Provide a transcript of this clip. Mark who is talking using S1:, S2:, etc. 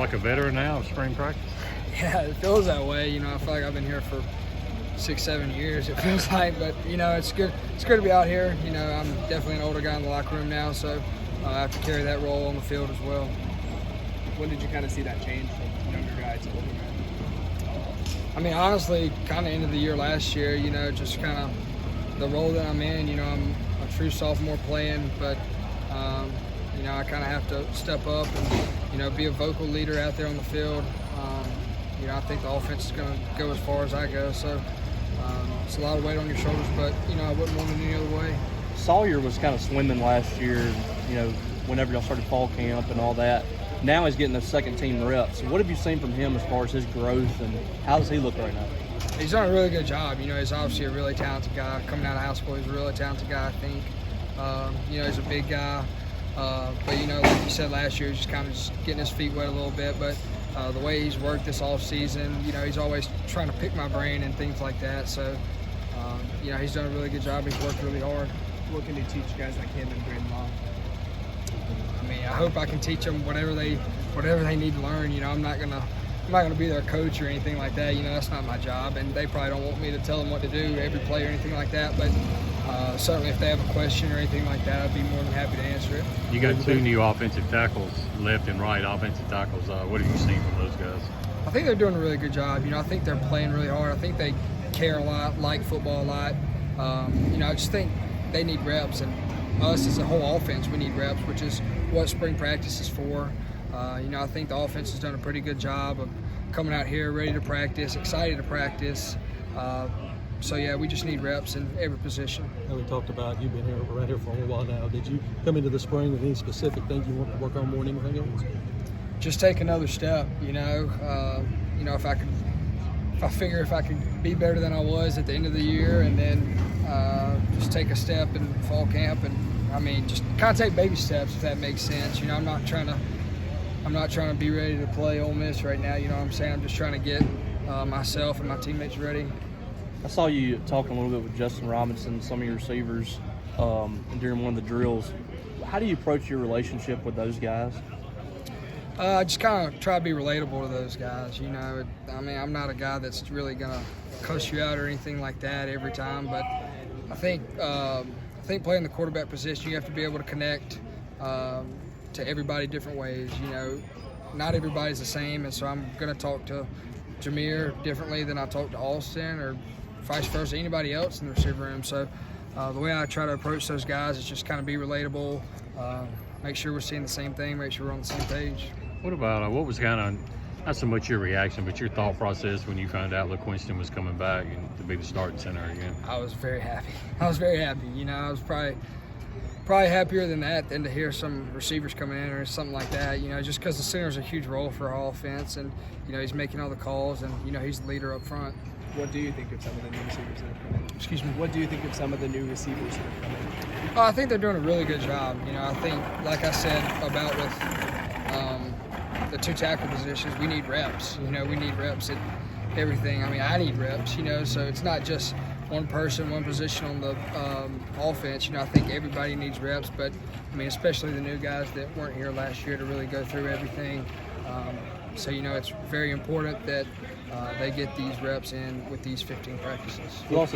S1: like a veteran now of spring practice?
S2: Yeah, it feels that way. I feel like I've been here for 6-7 years, it feels like. But, it's good. It's good to be out here. I'm definitely an older guy in the locker room now, so I have to carry that role on the field as well.
S3: When did you kind of see that change from younger guy to older guy?
S2: Honestly, kind of end of the year last year, just kind of the role that I'm in. I'm a true sophomore playing, but, I kind of have to step up and, be a vocal leader out there on the field. I think the offense is going to go as far as I go. So it's a lot of weight on your shoulders, but, I wouldn't want it any other way.
S4: Sawyer was kind of swimming last year, whenever y'all started fall camp and all that. Now he's getting those second-team reps. What have you seen from him as far as his growth, and how does he look right now?
S2: He's done a really good job. He's obviously a really talented guy. Coming out of high school, he's a really talented guy, I think. He's a big guy. But, like you said last year, he's just kind of getting his feet wet a little bit. But the way he's worked this offseason, he's always trying to pick my brain and things like that. So, he's done a really good job. He's worked really hard.
S3: What can you teach guys like him and Braden Long?
S2: I hope I can teach them whatever they need to learn. I'm not gonna be their coach or anything like that. That's not my job, and they probably don't want me to tell them what to do every play or anything like that. But certainly, if they have a question or anything like that, I'd be more than happy to answer it.
S1: You got two new offensive tackles, left and right offensive tackles. What have you seen from those guys?
S2: I think they're doing a really good job. I think they're playing really hard. I think they care a lot, like football a lot. I just think they need reps, and us as a whole offense, we need reps, which is what spring practice is for. I think the offense has done a pretty good job of coming out here ready to practice, excited to practice. So, yeah, we just need reps in every position.
S5: And we talked about you've been around here for a while now. Did you come into the spring with any specific things you want to work on more than anything else?
S2: Just take another step, if I could be better than I was at the end of the year, and then just take a step in fall camp, and just kind of take baby steps, if that makes sense. I'm not trying to be ready to play Ole Miss right now. I'm saying? I'm just trying to get myself and my teammates ready.
S4: I saw you talking a little bit with Justin Robinson, some of your receivers, during one of the drills. How do you approach your relationship with those guys?
S2: I just kind of try to be relatable to those guys. I'm not a guy that's really gonna cuss you out or anything like that every time, but I think playing the quarterback position, you have to be able to connect to everybody different ways. Not everybody's the same, and so I'm gonna talk to Jameer differently than I talk to Austin, or vice versa, anybody else in the receiver room. So the way I try to approach those guys is just kind of be relatable, make sure we're seeing the same thing, make sure we're on the same page.
S1: What about what was kind of, not so much your reaction, but your thought process when you found out LaQuinston was coming back and to be the starting center again?
S2: I was very happy. I was probably happier than that than to hear some receivers coming in or something like that, just because the center's a huge role for our offense, and, he's making all the calls, and, he's the leader up front.
S3: What do you think of some of the new receivers that have come in?
S2: Excuse me?
S3: What do you think of some of the new receivers that have come in?
S2: I think they're doing a really good job. I think, like I said about with the two tackle positions, we need reps. We need reps at everything. I need reps, so it's not just one person, one position on the offense. I think everybody needs reps, but, especially the new guys that weren't here last year to really go through everything. So, it's very important that they get these reps in with these 15 practices.
S4: You also